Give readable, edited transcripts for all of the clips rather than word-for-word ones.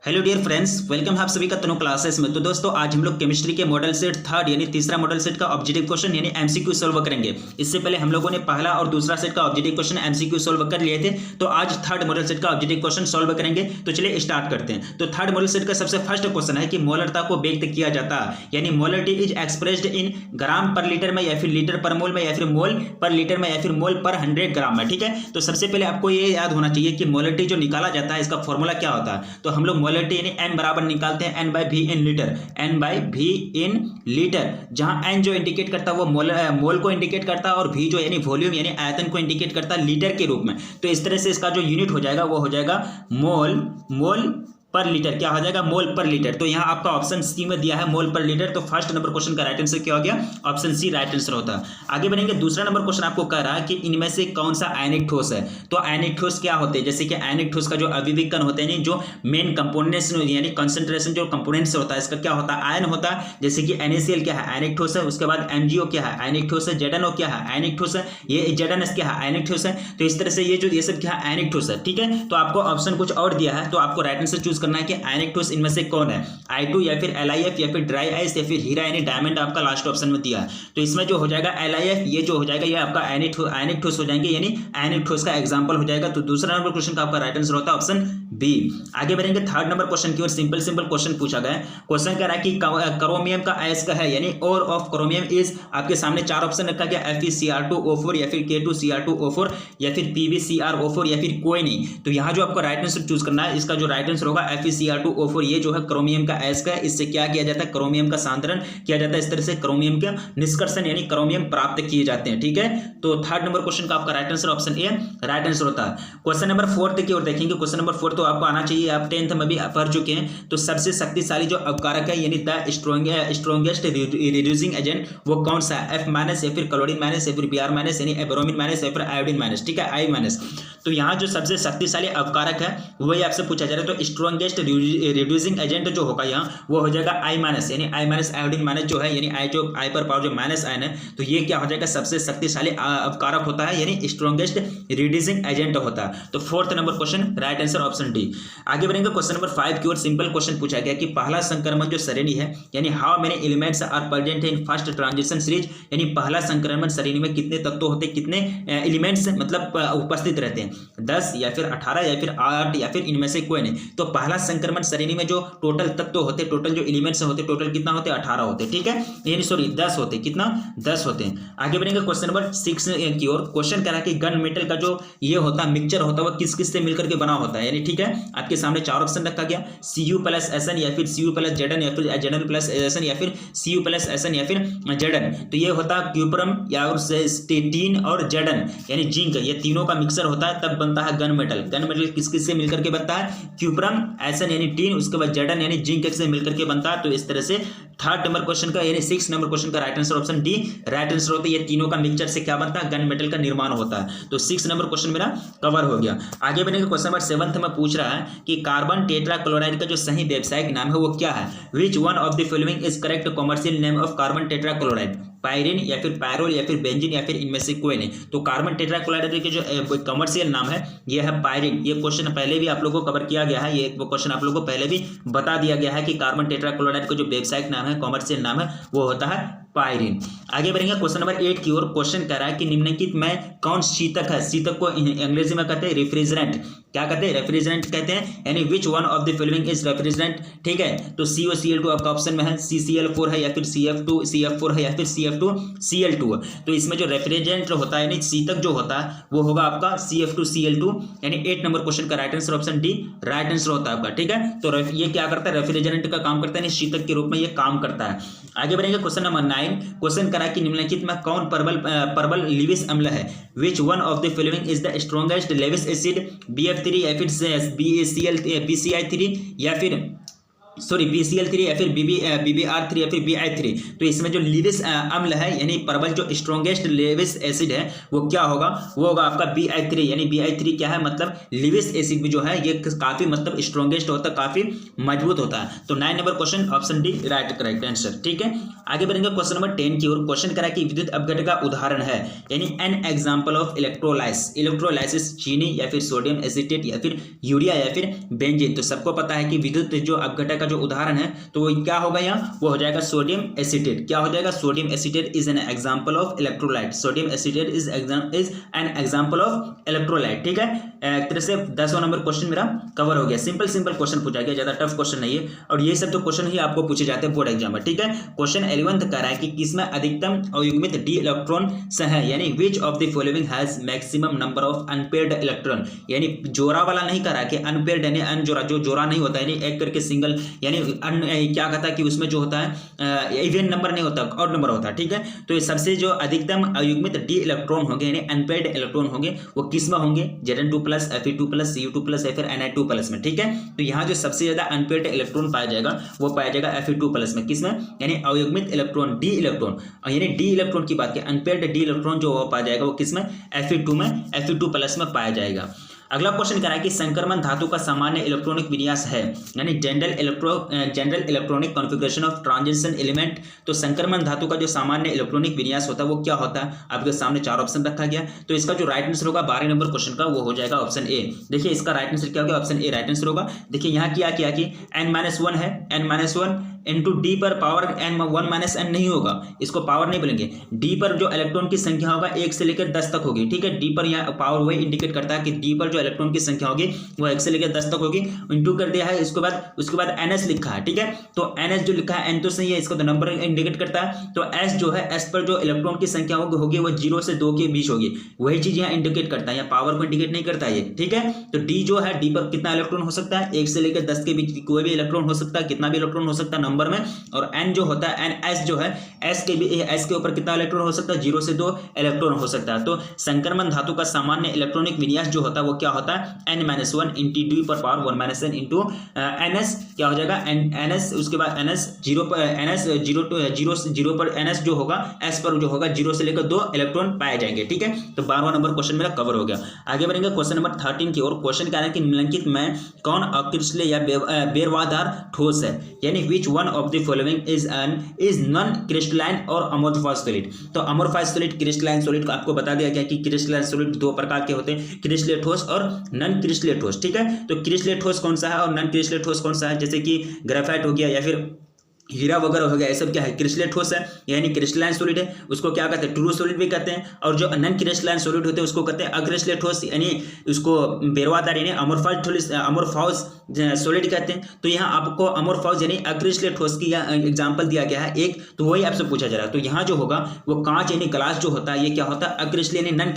Hello dear friends, welcome है आप सभी का तनु क्लासेस में। तो दोस्तों आज हम लोग केमिस्ट्री के मॉडल सेट थर्ड यानी तीसरा मॉडल सेट का ऑब्जेक्टिव क्वेश्चन यानी एमसीक्यू सॉल्व करेंगे। इससे पहले हम लोगों ने पहला और दूसरा सेट का ऑब्जेक्टिव क्वेश्चन एमसीक्यू सॉल्व कर लिए थे। तो आज थर्ड मॉडल सेट का ऑब्जेक्टिव क्वेश्चन सॉल्व करेंगे। तो चलिए स्टार्ट करते हैं। तो थर्ड मॉडल सेट का सबसे फर्स्ट क्वेश्चन है कि मोलरता को व्यक्त किया जाता है, यानी मोलरिटी इज एक्सप्रेस्ड इन ग्राम पर लीटर में या फिर लीटर पर मोल में या फिर मोल पर लीटर में या फिर मोल पर 100 ग्राम में। ठीक है, तो सबसे पहले आपको ये याद होना चाहिए कि मोलरिटी जो निकाला जाता है इसका फॉर्मूला क्या होता है। तो हम लोग मोलरिटी यानी एन बराबर निकालते हैं n by V in litre, n by V in litre, जहां n जो इंडिकेट करता है वो मोल को इंडिकेट करता है और v जो यानी वॉल्यूम यानी आयतन को इंडिकेट करता है लीटर के रूप में। तो इस तरह से इसका जो यूनिट हो जाएगा वो हो जाएगा मोल पर लीटर। क्या हो जाएगा? मोल पर लीटर। तो यहाँ आपका ऑप्शन सी में दिया है मोल पर लीटर। तो फर्स्ट नंबर क्वेश्चन का राइट आंसर क्या हो गया? ऑप्शन सी राइट आंसर होता है। आगे बढ़ेंगे, दूसरा नंबर क्वेश्चन आपको कह रहा है कि इनमें से कौन सा आयनिक ठोस है। तो आयनिक ठोस क्या होते हैं? जैसे कि आयनिक ठोस का जो अविविक कण होते हैं, जो मेन कंपोनेंट्स यानी कंसंट्रेशन जो कंपोनेंट्स होता है इसका क्या होता है? आयन होता है। जैसे कि NaCl क्या है? आयनिक ठोस है। उसके बाद MgO क्या है? आयनिक ठोस है। ZnO क्या है? आयनिक ठोस है। ये ZnS क्या है? आयनिक ठोस है। तो इस तरह से ये सब क्या है? आयनिक ठोस है। ठीक है, तो आपको ऑप्शन कुछ और दिया है, तो आपको राइट आंसर चूज करना है कि आयनिक ठोस इनमें से कौन है? I2 या फिर LiF या फिर ड्राई आइस या फिर हीरा यानी डायमंड आपका लास्ट ऑप्शन में दिया है। तो इसमें जो हो जाएगा LiF, ये जो हो जाएगा ये आपका आयनिक ठोस हो जाएंगे, यानी आयनिक ठोस का एग्जांपल हो जाएगा। तो दूसरा नंबर क्वेश्चन का आपका राइट आंसर होता है ऑप्शन बी। आगे बढ़ेंगे थर्ड नंबर क्वेश्चन की ओर। सिंपल क्वेश्चन पूछा गया है। क्वेश्चन कह रहा है कि क्रोमियम का अयस्क है, यानी ओर ऑफ क्रोमियम इज, आपके सामने चार ऑप्शन रखा गया, FeCr2O4 या फिर K2Cr2O4 या फिर PbCrO4 या फिर कोई नहीं। तो यहाँ जो आपको राइट आंसर चूज करना है, इसका जो राइट आंसर होगा FeCr2O4। ये जो है क्रोमियम का अयस्क है। इससे क्या किया जाता है? क्रोमियम का सांद्रण किया जाता है। इस तरह से क्रोमियम का निष्कर्षण यानी क्रोमियम प्राप्त किए जाते हैं। ठीक है, तो थर्ड नंबर क्वेश्चन का आपका right answer option A right answer होता है। क्वेश्चन नंबर फोर्थ की ओर देखेंगे। क्वेश्चन नंबर 4 तो आपको आना चाहिए, आप 10th में भी पढ़ चुके हैं। तो सबसे शक्तिशाली जो अवकारक है यानी द स्ट्रॉन्गेस्ट रिड्यूसिंग एजेंट वो कौन सा है? F- या फिर क्लोरीन माइनस या फिर Br- यानी ब्रोमीन माइनस या फिर आयोडीन माइनस। ठीक है, I-। तो यहाँ जो सबसे शक्तिशाली अवकारक है वही आपसे पूछा जा रहा है। तो स्ट्रॉन्गेस्ट रिड्यूसिंग एजेंट जो होगा यहाँ वो हो जाएगा I-, यानी I- आयोडीन माइनस जो है, यानी I पर पावर जो माइनस आयन है, तो ये क्या हो जाएगा? सबसे शक्तिशाली अवकारक होता है, यानी स्ट्रॉन्गेस्ट रिड्यूसिंग एजेंट होता है। तो fourth number question right answer option D. आगे बढ़ेंगे क्वेश्चन नंबर 5 की ओर। सिंपल क्वेश्चन पूछा गया कि पहला संक्रमण जो श्रेणी है, यानी how many elements are present in first transition series, यानी पहला संक्रमण श्रेणी में कितने तत्व होते हैं, कितने एलिमेंट्स मतलब उपस्थित रहते हैं? 10 या फिर 18 या फिर 8 या फिर इनमें से कोई नहीं। तो पहला संक्रमण श्रेणी में जो टोटल तत्व होते, टोटल जो एलिमेंट्स होते, टोटल कितना होते? 18 होते। ठीक है, यानी सॉरी 10 होते। कितना? 10 होते हैं। आगे बढ़ेंगे क्वेश्चन नंबर 6 की ओर। क्वेश्चन कह रहा है कि गन मेटल का जो ये होता है मिक्सचर होता है वो किस किस से मिलकर के बना होता है, यानी ठीक है, आपके सामने चार ऑप्शन रखा गया, Cu+Sn या फिर Cu+Zn या फिर Zn+Sn या फिर Cu+Sn या फिर Zn। तो ये होता है क्यूप्रम या टीन और Zn यानी जिंक, ये तीनों का मिक्सर होता है, तब बनता है गन मेटल। गन मेटल किस किस से मिलकर के बनता है? क्यूप्रम, Sn यानी टीन, उसके बाद Zn यानी जिंक से मिलकर के बनता है। तो इस तरह से थर्ड नंबर क्वेश्चन का यानी 6 नंबर क्वेश्चन का right answer option D right answer होता है। ये तीनों का मिक्सचर से क्या बनता है? गन मेटल का निर्माण होता है। तो 6 नंबर क्वेश्चन मेरा कवर हो गया। आगे बढ़ेंगे क्वेश्चन नंबर 7 में पूछ रहा है कि कार्बन टेट्राक्लोराइड का जो सही व्यावसायिक नाम है वो क्या है? Which one of the following is correct commercial name of carbon tetrachloride? Pyrene या फिर पायरोल या फिर बेंजीन या फिर इनमें से कोई नहीं। तो कार्बन टेट्राक्लोराइड के जो कमर्शियल नाम है ये है पायरिन। ये क्वेश्चन पहले भी आप लोगों को कवर किया गया है, ये क्वेश्चन आप लोगों को पहले भी बता दिया गया है कि कार्बन टेट्राक्लोराइड का जो व्यावसायिक नाम है, कमर्शियल नाम है, वो होता है पायरिन। आगे बढ़ेंगे क्वेश्चन नंबर 8 की ओर। क्वेश्चन कह रहा है कि निम्नलिखित में कौन शीतक है? शीतक को अंग्रेजी में कहते हैं रेफ्रिजरेंट। क्या कहते हैं? रेफ्रिजरेंट कहते हैं, यानी which one of the following is refrigerant. ठीक है, तो COCl2 आपका ऑप्शन में है, CCl4 है या फिर CF4 है या फिर CF2Cl2। तो इसमें जो रेफ्रिजरेंट होता है यानी शीतक जो होता है वो होगा आपका CF2Cl2, यानी 8 नंबर क्वेश्चन का right answer option D right answer होता है आपका। ठीक है, तो ये क्या करता है? रेफ्रिजरेंट का काम करता है, यानी शीतक के रूप में ये काम करता है। आगे बढ़ेंगे क्वेश्चन नंबर 9। क्वेश्चन करा कि निम्नलिखित में कौन प्रबल लेविस अम्ल है? Which one of the following is the strongest Lewis acid? BF3 या फिर BCl3 या फिर सॉरी BCl3 या फिर BBr3 या फिर BI3, तो इसमें जो लिविस अम्ल है यानी प्रबल जो स्ट्रॉन्गेस्ट लिविस एसिड है वो क्या होगा, वो होगा आपका BI3। यानी BI3 क्या है, मतलब लिविस एसिड भी जो है ये काफी मतलब स्ट्रॉन्गेस्ट होता है, काफी मजबूत होता है। तो 9 number question option D right correct answer. ठीक है, आगे बढ़ेंगे क्वेश्चन नंबर 10 की ओर। क्वेश्चन करा कि विद्युत अपघटन का उदाहरण है, यानी एन एग्जांपल ऑफ इलेक्ट्रोलाइसिस चीनी या फिर सोडियम एसिटेट या फिर यूरिया या फिर बेंजीन। तो सबको पता है कि विद्युत जो अपघटन का जो उदाहरण है तो वो क्या होगा, यहाँ वो हो जाएगा सोडियम एसिटेट। क्या हो जाएगा, sodium acetate is an example of electrolyte. Sodium acetate is an example of electrolyte. ठीक है, एक तरह से 10वां नंबर क्वेश्चन मेरा कवर हो गया। सिंपल क्वेश्चन पूछा गया, ज्यादा टफ क्वेश्चन नहीं है, और ये सब तो क्वेश्चन ही आपको पूछे जाते हैं बोर्ड एग्जाम में। ठीक है, क्वेश्चन 11 कह रहा है कि किसमें अधिकतम अयुग्मित डी इलेक्ट्रॉन से है, यानी विच of the following has maximum number of unpaired electron. यानी जोड़ा वाला नहीं कह रहा कि अनपेयर्ड यानी अनजोड़ा, जो जोड़ा नहीं होता यानी एक करके सिंगल, यानी क्या कहता है कि उसमें जो होता है इवन नंबर नहीं होता, ऑड नंबर होता है। ठीक है, तो ये सबसे जो अधिकतम अयुग्मित डी इलेक्ट्रॉन होंगे यानी अनपेयर्ड इलेक्ट्रॉन होंगे वो किस में होंगे, Zn2+, Fe2+, Cu2+ या फिर Na2+ में। ठीक है, तो यहाँ जो सबसे ज्यादा अनपेयर्ड इलेक्ट्रॉन पाया जाएगा वो पाया जाएगा Fe2+ में। किसमें, यानी अयुग्मित इलेक्ट्रॉन डी इलेक्ट्रॉन, यानी डी इलेक्ट्रॉन की बात की, अनपेयर्ड डी इलेक्ट्रॉन जो पाया जाएगा वो किसमें, Fe2+ में पाया जाएगा। अगला क्वेश्चन कह रहा है कि संक्रमण धातु का सामान्य इलेक्ट्रॉनिक विन्यास है, यानी general electronic configuration of transition element. तो संक्रमण धातु का जो सामान्य इलेक्ट्रॉनिक विन्यास होता है वो क्या होता है, आपके सामने 4 ऑप्शन रखा गया। तो इसका जो राइट आंसर होगा 12 नंबर क्वेश्चन का वो हो जाएगा ऑप्शन ए। देखिए इसका राइट आंसर क्या होगा, ऑप्शन ए राइट आंसर होगा। देखिए यहाँ क्या किया कि n-1 है, n-1 इंटू डी पर पावर n-1 नहीं होगा, इसको पावर नहीं बोलेंगे। डी पर जो इलेक्ट्रॉन की संख्या होगा 1 से लेकर 10 तक होगी। ठीक है, डी पर यहाँ पावर वही इंडिकेट करता है कि डी पर जो इलेक्ट्रॉन की संख्या होगी वो 1 से लेकर 10 तक होगी, इंटू कर दिया है। उसके बाद NS लिखा है। ठीक है, तो NS जो लिखा है, N तो सही है, इसको तो नंबर इंडिकेट करता है। तो S जो है, S पर जो इलेक्ट्रॉन की संख्या होगी वो 0 से 2 के बीच होगी, वही चीज यहाँ इंडिकेट करता है, यहाँ पावर को इंडिकेट नहीं करता है ये। ठीक है, तो डी जो है, डी पर कितना इलेक्ट्रॉन हो सकता है, 1 से लेकर 10 के बीच कोई भी इलेक्ट्रॉन हो सकता है, कितना भी इलेक्ट्रॉन हो सकता है नंबर में। और N जो होता है, NS जो है, S के ऊपर कितना इलेक्ट्रॉन हो सकता है, 0 से 2 इलेक्ट्रॉन हो सकता है। तो संक्रमण धातु का सामान्य इलेक्ट्रॉनिक विन्यास जो होता है वो क्या होता है, n-1 इंटू डी पर पावर 1-n इंटू NS क्या हो जाएगा, NS, उसके बाद NS 0 पर, NS 0 पर NS जो होगा, S पर जो होगा 0 से लेकर 2 इलेक्ट्रॉन पाए जाएंगे। ठीक है, तो 12वां नंबर क्वेश्चन मेरा कवर हो गया। आगे बढ़ेंगे क्वेश्चन नंबर 13 की ओर। क्वेश्चन कह रहा है कि निम्नलिखित में कौन अक्रिस्टलीय या बेरवादार ठोस है, यानी which one of the following is non crystalline और अमोर्फस सॉलिड। तो अमोर्फस सॉलिड, क्रिस्टलाइन सॉलिड को आपको बता दिया गया कि क्रिस्टलाइन सॉलिड 2 प्रकार के होते हैं, क्रिस्टलीय ठोस और नॉन क्रिस्टलीय ठोस। ठीक है, तो क्रिस्टलीय ठोस कौन सा है और नॉन क्रिस्टलीय ठोस कौन सा है, जैसे कि ग्रेफाइट हो गया या फिर हीरा वगैरह हो गया, ये सब क्या है, क्रिस्टलीय ठोस है, यानी क्रिस्टलाइन सॉलिड है, उसको क्या कहते हैं, ट्रू सॉलिड भी कहते हैं। और जो नॉन क्रिस्टलाइन सॉलिड होते हैं उसको कहते हैं अक्रिस्टलीय ठोस, यानी उसको बेरवादार यानी अमोर्फस सॉलिड कहते हैं। तो यहाँ आपको अमोर्फस यानी अक्रिस्टलीय ठोस की एग्जांपल दिया गया है एक, तो वही आपसे पूछा जा रहा है। तो यहाँ जो होगा वो कांच यानी ग्लास जो होता है ये क्या होता है, अक्रिस्टलीय यानी नॉन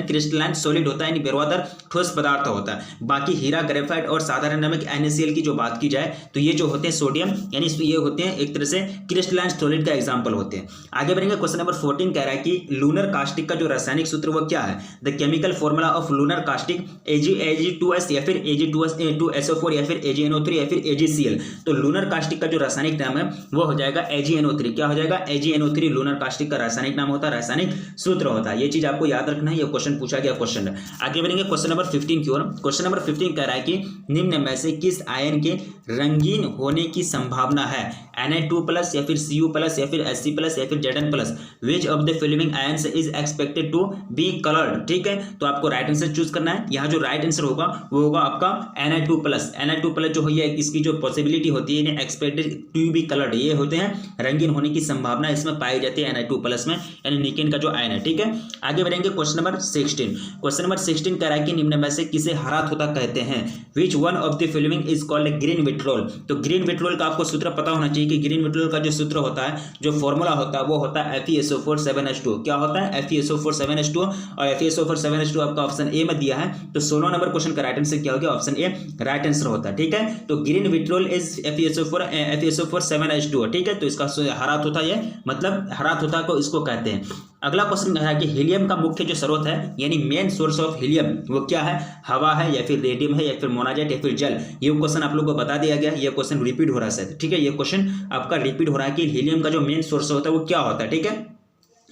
क्रिस्टलाइन सॉलिड होता है, यानी बेरवादार ठोस पदार्थ होता है। बाकी हीरा, ग्रेफाइट और साधारण नमक NaCl की जो बात की जाए तो ये जो होते हैं सोडियम, यानी ये होते हैं एक तरह से क्रिस्टलाइन सॉलिड का एग्जांपल होते हैं। आगे बढ़ेंगे क्वेश्चन नंबर 14 कह रहा है कि लूनर कास्टिक का जो रासायनिक सूत्र वो क्या है, the chemical formula of lunar caustic Ag2S या फिर Ag2SO4 या फिर AgNO3 या फिर AgCl। तो लूनर कास्टिक का जो रासायनिक नाम है वो हो जाएगा AgNO3। क्या हो जाएगा, AgNO3 लूनर कास्टिक का रासायनिक नाम होता है, रासायनिक सूत्र होता है। ये चीज आपको याद रखना है, ये क्वेश्चन पूछा गया क्वेश्चन है। आगे बढ़ेंगे क्वेश्चन नंबर 15 की ओर। क्वेश्चन नंबर 15 कह रहा है कि निम्न में से किस आयन के रंगीन होने की संभावना है, Na2+ या फिर Cu+ या फिर Hc+ या फिर Zn+, which of the following ions is expected to be coloured. ठीक है, तो आपको राइट आंसर चूज करना है। यहाँ जो राइट आंसर होगा वो होगा आपका Na2+ जो है इसकी जो पॉसिबिलिटी होती है एक्सपेक्टेड टू बी कलर्ड, ये होते हैं रंगीन होने की संभावना इसमें पाई जाती है Na2+ में, यानी निकेन का जो आयन है। ठीक है, आगे बढ़ेंगे क्वेश्चन नंबर 16। क्वेश्चन नंबर 16 कह रहा है कि निम्न में से किसे हरा तोता कहते हैं, which one of the following is called green vitriol. तो ग्रीन विट्रोल का आपको सूत्र पता होना चाहिए कि ग्रीन विट्रोल का जो सूत्र होता है, जो फॉर्मूला होता है वो होता है FeSO4 क्या होता है, FeSO4 और FeSO4 आपका ऑप्शन ए में दिया है। तो 16 नंबर क्वेश्चन का राइट आंसर क्या होगा, ऑप्शन ए राइट आंसर होता है। ठीक है, तो ग्रीन विट्रोल इज FeSO4 ठीक है, तो इसका हरा तोता, ये मतलब हरा तोता को इसको कहते हैं। अगला क्वेश्चन है कि हीलियम का मुख्य जो स्रोत है यानी मेन सोर्स ऑफ हीलियम वो क्या है, हवा है या फिर रेडियम है या फिर मोनाजाइट या फिर जल। ये क्वेश्चन आप लोगों को बता दिया गया, ये क्वेश्चन रिपीट हो रहा है, ठीक है, ये क्वेश्चन आपका रिपीट हो रहा है कि हीलियम का जो मेन सोर्स होता है वो क्या होता है, ठीक है।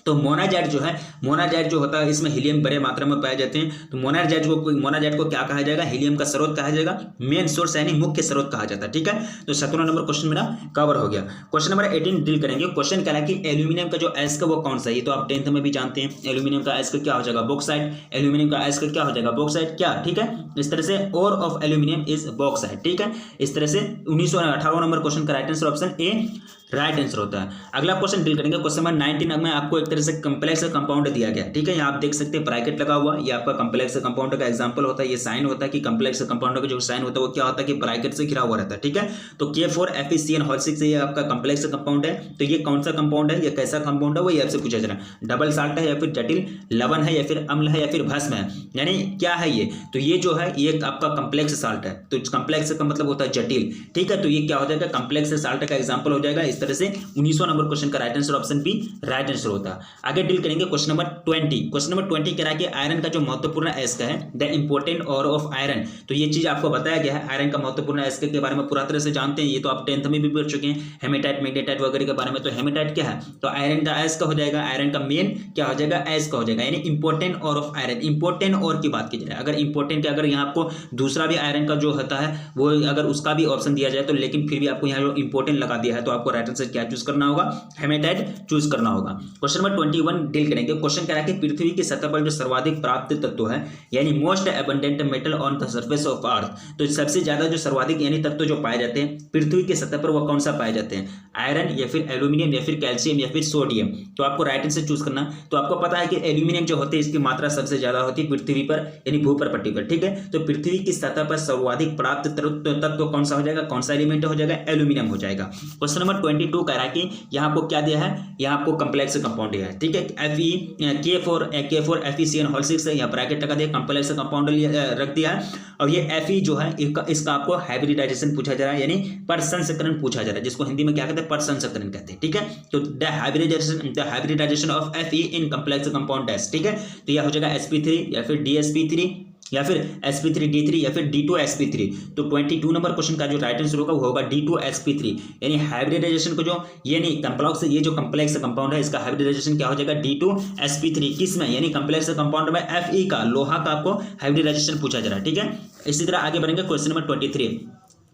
तो मोनाजाइट जो होता है इसमें हीलियम बड़े मात्रा में पाए जाते हैं। तो मोनाजाइट को क्या कहा जाएगा, हीलियम का स्रोत कहा जाएगा, मेन सोर्स यानी मुख्य स्रोत कहा जाता है, ठीक है। तो 17वां नंबर क्वेश्चन मेरा कवर हो गया। क्वेश्चन नंबर 18 डील करेंगे। क्वेश्चन क्या है कि एल्यूमिनियम का जो अयस्क वो कौन सा है, ये तो आप 10th में भी जानते हैं। एल्यूमिनियम का अयस्क क्या हो जाएगा, बॉक्साइट। एल्यूमिनियम का अयस्क क्या हो जाएगा, बॉक्साइट, क्या, ठीक है। इस तरह से ore of aluminium is bauxite, ठीक है। इस तरह से 1918वां नंबर क्वेश्चन का right answer option A right answer होता है। अगला क्वेश्चन डील करेंगे। क्वेश्चन नंबर 19 में आपको एक तरह से कम्प्लेक्स कंपाउंड दिया गया, ठीक है। यहाँ आप देख सकते हैं ब्रैकेट लगा हुआ, ये आपका कम्प्लेक्स कंपाउंड का एग्जांपल होता है। ये साइन होता है कि कम्प्लेक्स कंपाउंड का जो साइन होता है वो क्या होता है कि ब्रैकेट से घिरा हुआ रहता है, ठीक है। तो K4FeCN6 ये आपका कम्प्लेक्स कंपाउंड है। तो ये कौन सा कंपाउंड है, ये कैसा कंपाउंड है, वो ये आपसे पूछा जा रहा है। डबल साल्ट है या फिर जटिल लवण है या फिर अम्ल है या फिर भस्म है, यानी क्या है ये। तो ये जो है ये आपका कम्प्लेक्स साल्ट है। तो कम्प्लेक्स का मतलब होता है जटिल, ठीक है। तो ये क्या हो जाएगा, कम्प्लेक्स साल्ट का एग्जाम्पल हो जाएगा। इस तरह से 19वां नंबर क्वेश्चन का right answer option B right answer होता है। आगे डील करेंगे क्वेश्चन नंबर 20। क्वेश्चन नंबर 20 कह रहा है कि आयरन का जो महत्वपूर्ण अयस्क है, द इंपोर्टेंट और ऑफ आयरन। तो ये चीज आपको बताया गया है, आयरन का महत्वपूर्ण अयस्क के बारे में पूरा तरह से जानते हैं, ये तो आप 10th में भी पढ़ चुके हैं, हेमेटाइट मैग्नेटाइट वगैरह के बारे में। तो हेमेटाइट क्या है, तो आयरन का अयस्क हो जाएगा, आयरन का मेन क्या हो जाएगा, अयस्क हो जाएगा, यानी इंपोर्टेंट और ऑफ आयरन। इंपोर्टेंट और की बात की जाए, अगर इंपोर्टेंट अगर यहाँ आपको दूसरा भी आयरन का जो होता है वो अगर उसका भी ऑप्शन दिया जाए तो, लेकिन फिर भी आपको यहाँ जो इंपोर्टेंट लगा दिया है तो आपको राइट आंसर क्या चूज करना होगा, हेमेटाइट चूज करना होगा। क्वेश्चन नंबर 21 डील करेंगे। क्वेश्चन कह रहा है कि पृथ्वी की सतह पर जो सर्वाधिक प्राप्त तत्व है यानी most abundant metal on the surface of earth. तो सबसे ज्यादा जो सर्वाधिक यानी तत्व जो पाए जाते हैं पृथ्वी की सतह पर वो कौन सा पाए जाते हैं, आयरन या फिर एल्यूमिनियम या फिर कैल्शियम या फिर सोडियम। तो आपको राइट आंसर चूज करना। तो आपको पता है कि एल्यूमिनियम जो होते हैं इसकी मात्रा सबसे ज्यादा होती है पृथ्वी पर यानी भूपर पट्टी पर, ठीक है। तो पृथ्वी की सतह पर सर्वाधिक प्राप्त तत्व कौन सा हो जाएगा, कौन सा एलिमेंट हो जाएगा, एल्यूमिनियम हो जाएगा। क्वेश्चन नंबर 22 कह रहा है कि यहाँ आपको क्या दिया है, यहाँ आपको कम्प्लेक्स कंपाउंड दिया है, ठीक है। K4FeCN6 है, यहाँ ब्रैकेट लगा दिया, कम्प्लेक्स कंपाउंड रख दिया है। और ये Fe जो है इसका आपको हाइब्रिडाइजेशन पूछा जा रहा है, यानी प्रसंस्करण पूछा जा रहा है, जिसको हिंदी में क्या कहते हैं, प्रसंस्करण कहते हैं, ठीक है। तो the hybridisation of Fe in complex compound test, ठीक है। तो यह हो जाएगा sp3 या फिर dsp3 या फिर sp3d3 या फिर d2sp3। तो 22 नंबर क्वेश्चन का जो राइट आंसर होगा वो होगा d2sp3, यानी हाइब्रिडाइजेशन को जो यानी कम्प्लेक्स ये जो कम्प्लेक्स कंपाउंड है इसका हाइब्रिडाइजेशन क्या हो जाएगा, d2sp3। किस में, यानी कम्प्लेक्स कंपाउंड में Fe का, लोहा का आपको हाइब्रिडाइजेशन पूछा जा रहा है, ठीक है। इसी तरह आगे बढ़ेंगे क्वेश्चन नंबर 23।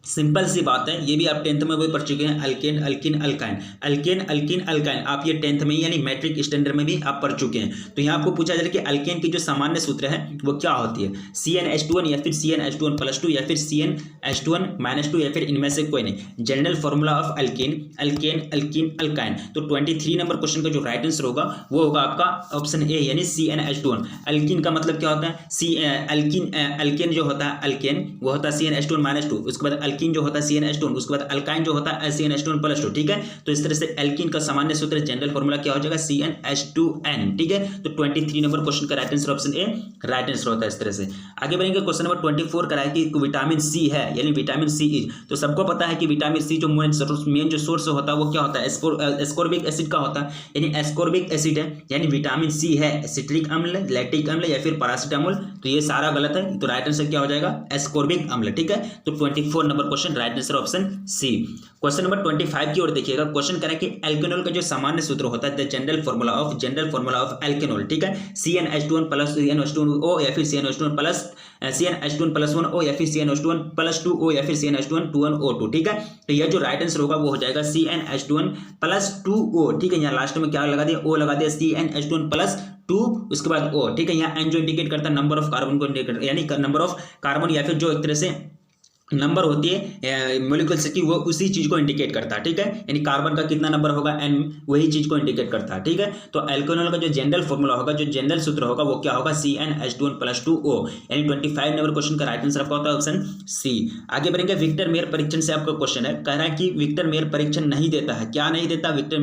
सिंपल सी बात है, ये भी आप 10th में भी पढ़ चुके हैं, alkane alkene alkyne, alkane alkene alkyne आप ये 10th में यानी मैट्रिक स्टैंडर्ड में भी आप पढ़ चुके हैं। तो यहाँ आपको पूछा जा रहा है कि अल्केन की जो सामान्य सूत्र है वो क्या होती है, CnH2 या फिर CnH2n+2 या फिर CnH2n-2 या फिर इनमें से कोई नहीं। General formula of alkane, alkane alkene alkyne. तो 23 नंबर क्वेश्चन का जो राइट आंसर होगा वो होगा आपका ऑप्शन ए, यानी CnH2n। अल्किन का मतलब क्या होता है, अल्केन जो होता है अल्केन वो होता है CnH2n-2, उसके बाद अल्किन जो होता है CnH2, उसके बाद अल्काइन जो होता है CnH2n+2, ठीक है। तो इस तरह से एल्किन का सामान्य सूत्र जनरल फॉर्मूला क्या हो जाएगा, CnH2n, ठीक है। तो 23 नंबर क्वेश्चन का right answer option A right answer होता है। इस तरह से आगे बढ़ेंगे। क्वेश्चन नंबर 24 का है कि विटामिन सी है, यानी विटामिन सी इज, तो सबको पता है कि विटामिन सी जो मेन जो सोर्स होता है वो क्या होता है, एस्कॉर्बिक एसिड का होता है, यानी एस्कॉर्बिक एसिड है, यानी विटामिन सी है सिट्रिक अम्ल, लैक्टिक अम्ल या फिर पैरासिटामोल। तो ये सारा गलत है, तो राइट आंसर क्या हो जाएगा, एस्कॉर्बिक अम्ल, ठीक है। तो 24 number question right answer option C. Question number 25 की ओर देखिएगा। क्वेश्चन कह रहा है कि एल्केनॉल का जो सामान्य सूत्र होता है, द जनरल फॉर्मूला ऑफ एल्केनॉल, ठीक है। CnH2n+ CnH2O या फिर CnH2n+1O या फिर CnH2n+2O या फिर CnH2n2NO2, ठीक है। तो यह जो राइट आंसर होगा वो हो जाएगा CnH2n+2O, ठीक है। यहाँ लास्ट में क्या लगा दिया, O लगा दिया, CnH2n+2 उसके बाद O, ठीक है। यहाँ N जो इंडिकेट करता है नंबर ऑफ कार्बन को इंडिकेट, यानी नंबर ऑफ कार्बन या फिर जो एक तरह से नंबर होती है मॉलिक्यूल्स की, वो उसी चीज को इंडिकेट करता है, ठीक है। यानी कार्बन का कितना नंबर होगा n, वही चीज को इंडिकेट करता है, ठीक है। तो एल्केनॉल का जो जनरल फॉर्मूला होगा, जो जनरल सूत्र होगा वो क्या होगा, CnH2n+2O, यानी 25 नंबर क्वेश्चन का राइट आंसर आपका होता है ऑप्शन सी। आगे बढ़ेंगे। विक्टर मेयर परीक्षण से आपका क्वेश्चन है, कह रहा है कि विक्टर मेयर परीक्षण नहीं देता है, क्या नहीं देता, Victor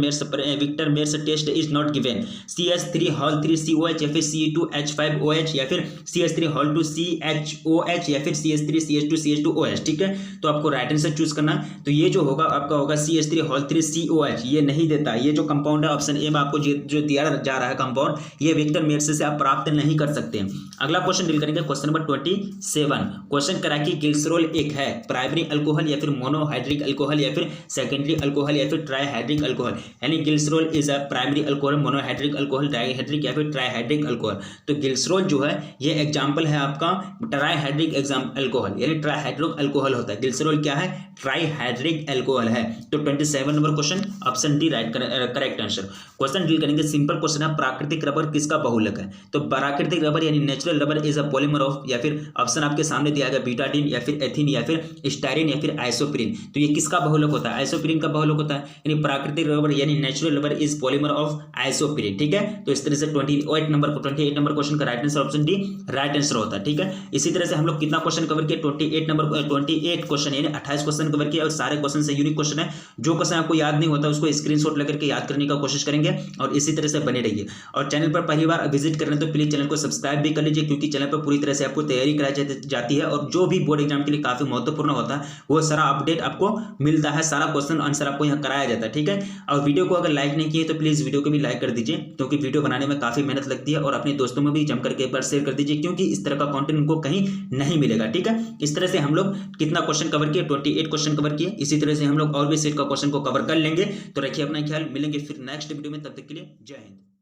Meyer's test is not given, CH3 या फिर Ce2H5OH या फिर CH3 CHOH या फिर CH3CH2CH2OH। COH, ठीक है। तो आपको राइट आंसर चूज करना। तो ये जो होगा आपका होगा CH3 COH, ये नहीं देता। ये जो कंपाउंड है ऑप्शन ए में आपको जो दिया जा रहा है कंपाउंड, ये विक्टर मेर्स से आप प्राप्त नहीं कर सकते हैं। अगला क्वेश्चन डील करेंगे, क्वेश्चन नंबर 27। क्वेश्चन करा कि ग्लिसरॉल एक है प्राइमरी अल्कोहल या फिर मोनोहाइड्रिक अल्कोहल या फिर सेकेंडरी अल्कोहल या फिर ट्राइहाइड्रिक अल्कोहल, यानी glycerol is a primary alcohol, monohydric alcohol, dihydric या फिर ट्राइहाइड्रिक अल्कोहल। तो ग्लिसरॉल जो है ये एग्जाम्पल है आपका ट्राइहाइड्रिक अल्कोहल, यानी ट्राइहाइड्रिक अल्कोहल होता है। ग्लिसरॉल क्या है? ट्राइहाइड्रिक अल्कोहल है। तो 27 number question option D right correct answer. Question डील करेंगे, सिंपल क्वेश्चन है, प्राकृतिक रबर किसका बहुलक है? तो प्राकृतिक रबर यानी natural rubber is a polymer of, या फिर ऑप्शन आपके सामने दिया गया बीटाडीन या फिर एथिन या फिर स्टाइरिन या फिर आइसोप्रीन। तो ये किसका बहुलक होता है? आइसोप्रीन का बहुलक होता है। यानी प्राकृतिक रबर यानी natural rubber is polymer of isoprene, ठीक है। तो इस तरह से 28 नंबर क्वेश्चन का right answer option D right answer होता है, ठीक है। इसी तरह से हम लोग कितना क्वेश्चन कवर किए? 28 क्वेश्चन, यानी 28 क्वेश्चन कवर किए और सारे क्वेश्चन से यूनिक क्वेश्चन है। जो क्वेश्चन आपको याद नहीं होता उसको स्क्रीनशॉट लेकर के याद करने का कोशिश करेंगे और इसी तरह से बने रहिए। और चैनल पर पहली बार विजिट कर रहे हैं तो प्लीज चैनल को सब्सक्राइब भी कर लीजिए, क्योंकि चैनल पर पूरी तरह से आपको तैयारी कराई जाती है और जो भी बोर्ड एग्जाम के लिए काफी महत्वपूर्ण होता है वो सारा अपडेट आपको मिलता है, सारा क्वेश्चन आंसर आपको यहाँ कराया जाता है, ठीक है। और वीडियो को अगर लाइक नहीं किए तो प्लीज वीडियो को भी लाइक कर दीजिए, क्योंकि वीडियो बनाने में काफी मेहनत लगती है। और अपने दोस्तों में भी जम करके एक बार शेयर कर दीजिए, क्योंकि इस तरह का कंटेंट उनको कहीं नहीं मिलेगा, ठीक है। इस तरह से हम लोग कितना क्वेश्चन कवर किए? 28 क्वेश्चन कवर किए। इसी तरह से हम लोग और भी सेट का क्वेश्चन को कवर कर लेंगे। तो रखिए अपना ख्याल, मिलेंगे फिर नेक्स्ट वीडियो में, तब तक के लिए जय हिंद।